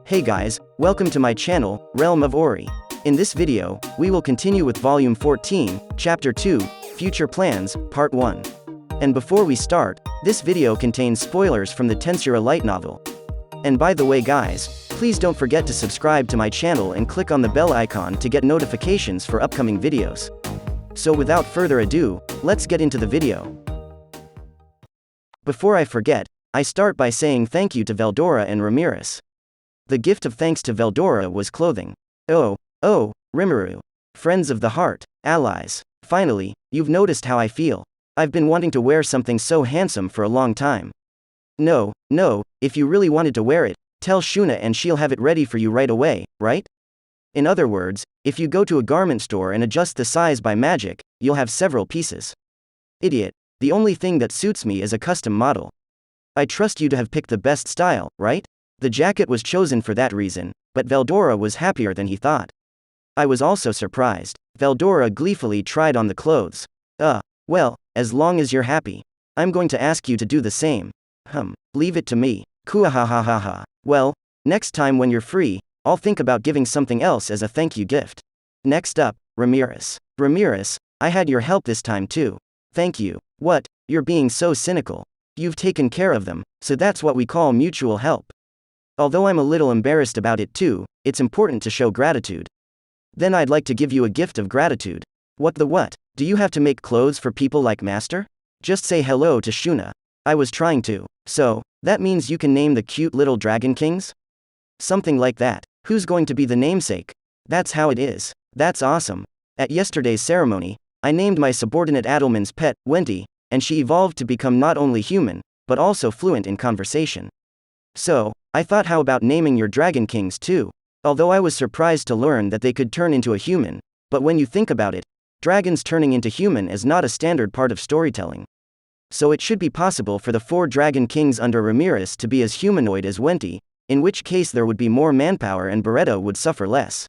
Hey guys, welcome to my channel, Realm of Ori. In this video, we will continue with Volume 14, Chapter 2, Future Plans, Part 1. And before we start, this video contains spoilers from the Tensura light novel. And by the way guys, please don't forget to subscribe to my channel and click on the bell icon to get notifications for upcoming videos. So without further ado, let's get into the video. Before I forget, I start by saying thank you to Veldora and Ramirez. The gift of thanks to Veldora was clothing. Oh, Rimuru. Friends of the heart, allies. Finally, you've noticed how I feel. I've been wanting to wear something so handsome for a long time. No, if you really wanted to wear it, tell Shuna and she'll have it ready for you right away, right? In other words, if you go to a garment store and adjust the size by magic, you'll have several pieces. Idiot, the only thing that suits me is a custom model. I trust you to have picked the best style, right? The jacket was chosen for that reason, but Veldora was happier than he thought. I was also surprised. Veldora gleefully tried on the clothes. Well, as long as you're happy. I'm going to ask you to do the same. Leave it to me. Kuahahahaha. Well, next time when you're free, I'll think about giving something else as a thank you gift. Next up, Ramirez. Ramirez, I had your help this time too. Thank you. What? You're being so cynical. You've taken care of them, so that's what we call mutual help. Although I'm a little embarrassed about it too, it's important to show gratitude. Then I'd like to give you a gift of gratitude. What? Do you have to make clothes for people like Master? Just say hello to Shuna. I was trying to. So, that means you can name the cute little dragon kings? Something like that. Who's going to be the namesake? That's how it is. That's awesome. At yesterday's ceremony, I named my subordinate Adelman's pet, Wenty, and she evolved to become not only human, but also fluent in conversation. So, I thought how about naming your dragon kings too? Although I was surprised to learn that they could turn into a human, but when you think about it, dragons turning into human is not a standard part of storytelling. So it should be possible for the 4 dragon kings under Ramirez to be as humanoid as Wenty, in which case there would be more manpower and Barreto would suffer less.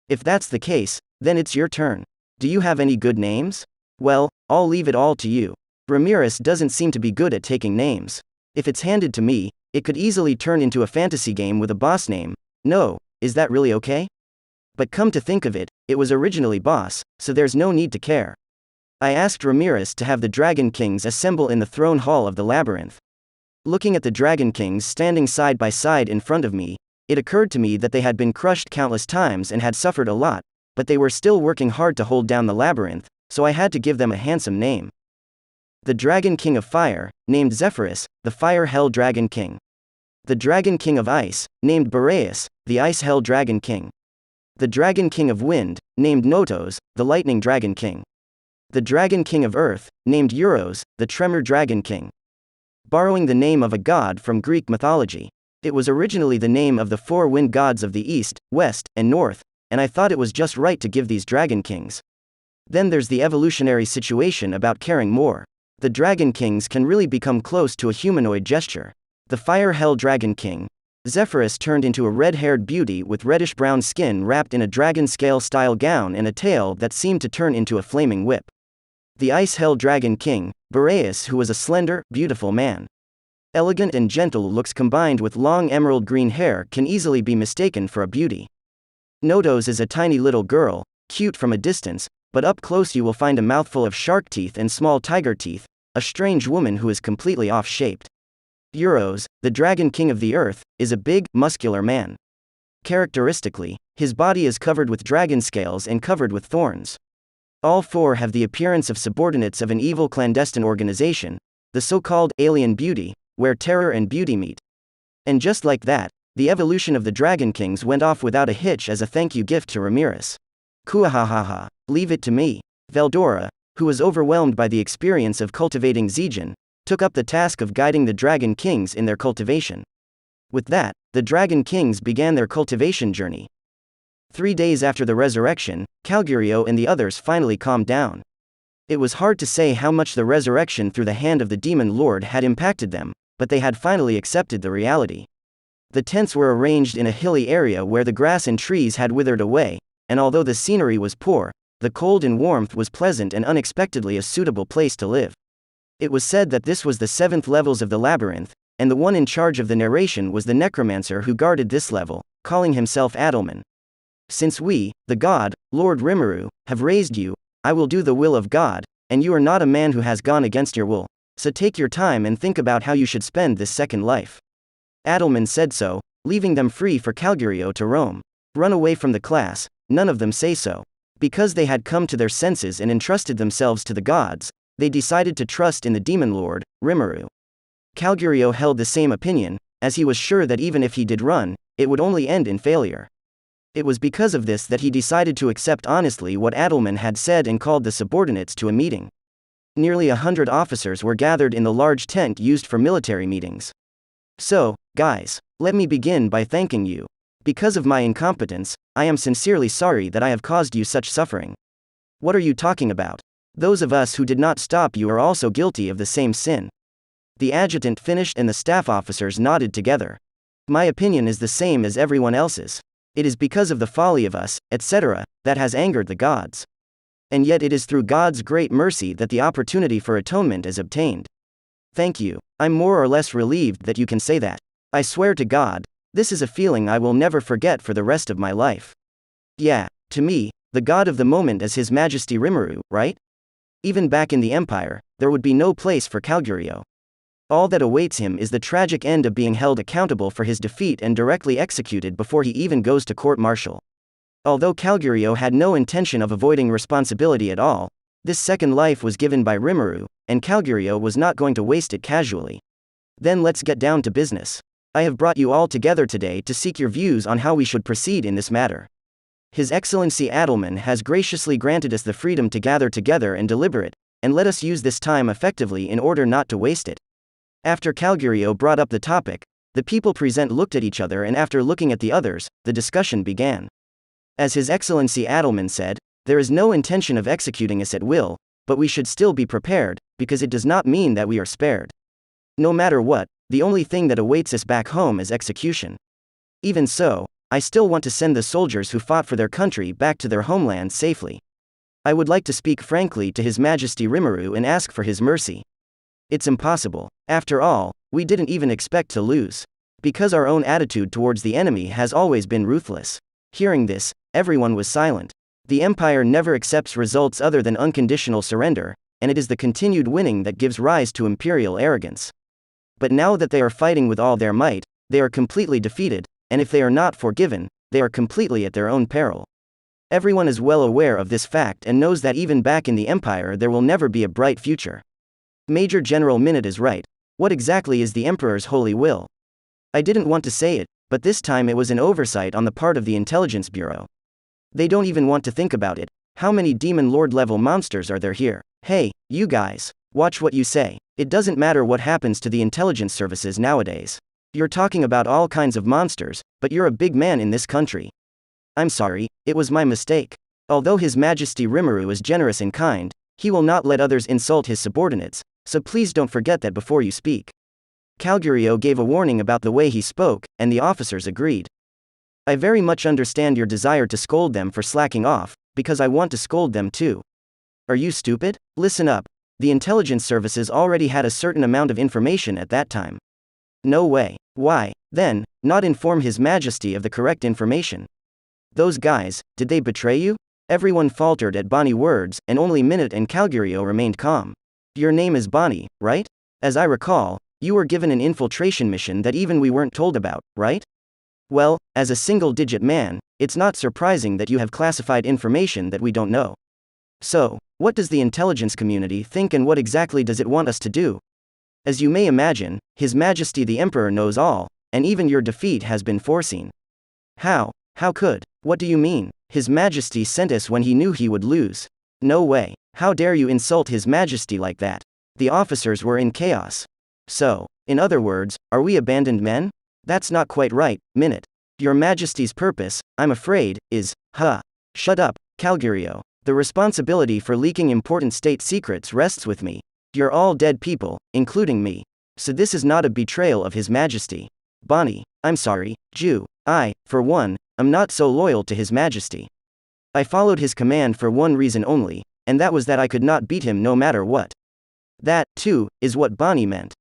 If that's the case, then it's your turn. Do you have any good names? Well, I'll leave it all to you. Ramirez doesn't seem to be good at taking names. If it's handed to me, it could easily turn into a fantasy game with a boss name. No, is that really okay? But come to think of it, it was originally boss, so there's no need to care. I asked Ramirez to have the Dragon Kings assemble in the throne hall of the Labyrinth. Looking at the Dragon Kings standing side by side in front of me, it occurred to me that they had been crushed countless times and had suffered a lot, but they were still working hard to hold down the Labyrinth, so I had to give them a handsome name. The Dragon King of Fire, named Zephyrus, the Fire Hell Dragon King. The Dragon King of Ice, named Boreas, the Ice Hell Dragon King. The Dragon King of Wind, named Notos, the Lightning Dragon King. The Dragon King of Earth, named Euros, the Tremor Dragon King. Borrowing the name of a god from Greek mythology. It was originally the name of the 4 wind gods of the East, West, and North, and I thought it was just right to give these Dragon Kings. Then there's the evolutionary situation about caring more. The Dragon Kings can really become close to a humanoid gesture. The Fire Hell Dragon King, Zephyrus, turned into a red-haired beauty with reddish-brown skin wrapped in a dragon scale-style gown and a tail that seemed to turn into a flaming whip. The Ice Hell Dragon King, Boreas, who was a slender, beautiful man. Elegant and gentle looks combined with long emerald green hair can easily be mistaken for a beauty. Notos is a tiny little girl, cute from a distance, but up close you will find a mouthful of shark teeth and small tiger teeth, a strange woman who is completely off-shaped. Euros, the Dragon King of the Earth, is a big, muscular man. Characteristically, his body is covered with dragon scales and covered with thorns. All 4 have the appearance of subordinates of an evil clandestine organization, the so-called Alien Beauty, where terror and beauty meet. And just like that, the evolution of the Dragon Kings went off without a hitch as a thank you gift to Ramirez. Kuahahaha. Leave it to me. Veldora, who was overwhelmed by the experience of cultivating Zijin, took up the task of guiding the Dragon Kings in their cultivation. With that, the Dragon Kings began their cultivation journey. 3 days after the resurrection, Calgurio and the others finally calmed down. It was hard to say how much the resurrection through the hand of the Demon Lord had impacted them, but they had finally accepted the reality. The tents were arranged in a hilly area where the grass and trees had withered away, and although the scenery was poor, the cold and warmth was pleasant and unexpectedly a suitable place to live. It was said that this was the 7th levels of the Labyrinth, and the one in charge of the narration was the necromancer who guarded this level, calling himself Adelman. Since we, the god, Lord Rimuru, have raised you, I will do the will of God, and you are not a man who has gone against your will, so take your time and think about how you should spend this second life. Adelman said so, leaving them free for Calgurio to roam. Run away from the class, none of them say so. Because they had come to their senses and entrusted themselves to the gods, they decided to trust in the demon lord, Rimuru. Calgurio held the same opinion, as he was sure that even if he did run, it would only end in failure. It was because of this that he decided to accept honestly what Adelman had said and called the subordinates to a meeting. Nearly 100 officers were gathered in the large tent used for military meetings. So, guys, let me begin by thanking you. Because of my incompetence, I am sincerely sorry that I have caused you such suffering. What are you talking about? Those of us who did not stop you are also guilty of the same sin. The adjutant finished and the staff officers nodded together. My opinion is the same as everyone else's. It is because of the folly of us, etc., that has angered the gods. And yet it is through God's great mercy that the opportunity for atonement is obtained. Thank you. I'm more or less relieved that you can say that. I swear to God, this is a feeling I will never forget for the rest of my life. Yeah, to me, the god of the moment is His Majesty Rimuru, right? Even back in the Empire, there would be no place for Calgurio. All that awaits him is the tragic end of being held accountable for his defeat and directly executed before he even goes to court-martial. Although Calgurio had no intention of avoiding responsibility at all, this second life was given by Rimuru, and Calgurio was not going to waste it casually. Then let's get down to business. I have brought you all together today to seek your views on how we should proceed in this matter. His Excellency Adelman has graciously granted us the freedom to gather together and deliberate, and let us use this time effectively in order not to waste it. After Calgurio brought up the topic, the people present looked at each other, and after looking at the others, the discussion began. As His Excellency Adelman said, there is no intention of executing us at will, but we should still be prepared, because it does not mean that we are spared. No matter what, the only thing that awaits us back home is execution. Even so, I still want to send the soldiers who fought for their country back to their homeland safely. I would like to speak frankly to His Majesty Rimuru and ask for his mercy. It's impossible. After all, we didn't even expect to lose. Because our own attitude towards the enemy has always been ruthless. Hearing this, everyone was silent. The Empire never accepts results other than unconditional surrender, and it is the continued winning that gives rise to imperial arrogance. But now that they are fighting with all their might, they are completely defeated, and if they are not forgiven, they are completely at their own peril. Everyone is well aware of this fact and knows that even back in the Empire there will never be a bright future. Major General Minute is right. What exactly is the Emperor's holy will? I didn't want to say it, but this time it was an oversight on the part of the Intelligence Bureau. They don't even want to think about it. How many Demon Lord level monsters are there here? Hey, you guys, watch what you say. It doesn't matter what happens to the intelligence services nowadays. You're talking about all kinds of monsters, but you're a big man in this country. I'm sorry, it was my mistake. Although His Majesty Rimuru is generous and kind, he will not let others insult his subordinates, so please don't forget that before you speak. Calgurio gave a warning about the way he spoke, and the officers agreed. I very much understand your desire to scold them for slacking off, because I want to scold them too. Are you stupid? Listen up. The intelligence services already had a certain amount of information at that time. No way. Why, then, not inform His Majesty of the correct information? Those guys, did they betray you? Everyone faltered at Bonnie's words, and only Minute and Calgurio remained calm. Your name is Bonnie, right? As I recall, you were given an infiltration mission that even we weren't told about, right? Well, as a single-digit man, it's not surprising that you have classified information that we don't know. So, what does the intelligence community think and what exactly does it want us to do? As you may imagine, His Majesty the Emperor knows all, and even your defeat has been foreseen. How? How could? What do you mean? His Majesty sent us when he knew he would lose. No way. How dare you insult His Majesty like that? The officers were in chaos. So, in other words, are we abandoned men? That's not quite right, Minute. Your Majesty's purpose, I'm afraid, is, Shut up, Calgurio. The responsibility for leaking important state secrets rests with me. You're all dead people, including me. So this is not a betrayal of His Majesty. Bonnie, I'm sorry, Jew. I, for one, am not so loyal to His Majesty. I followed his command for one reason only, and that was that I could not beat him no matter what. That, too, is what Bonnie meant.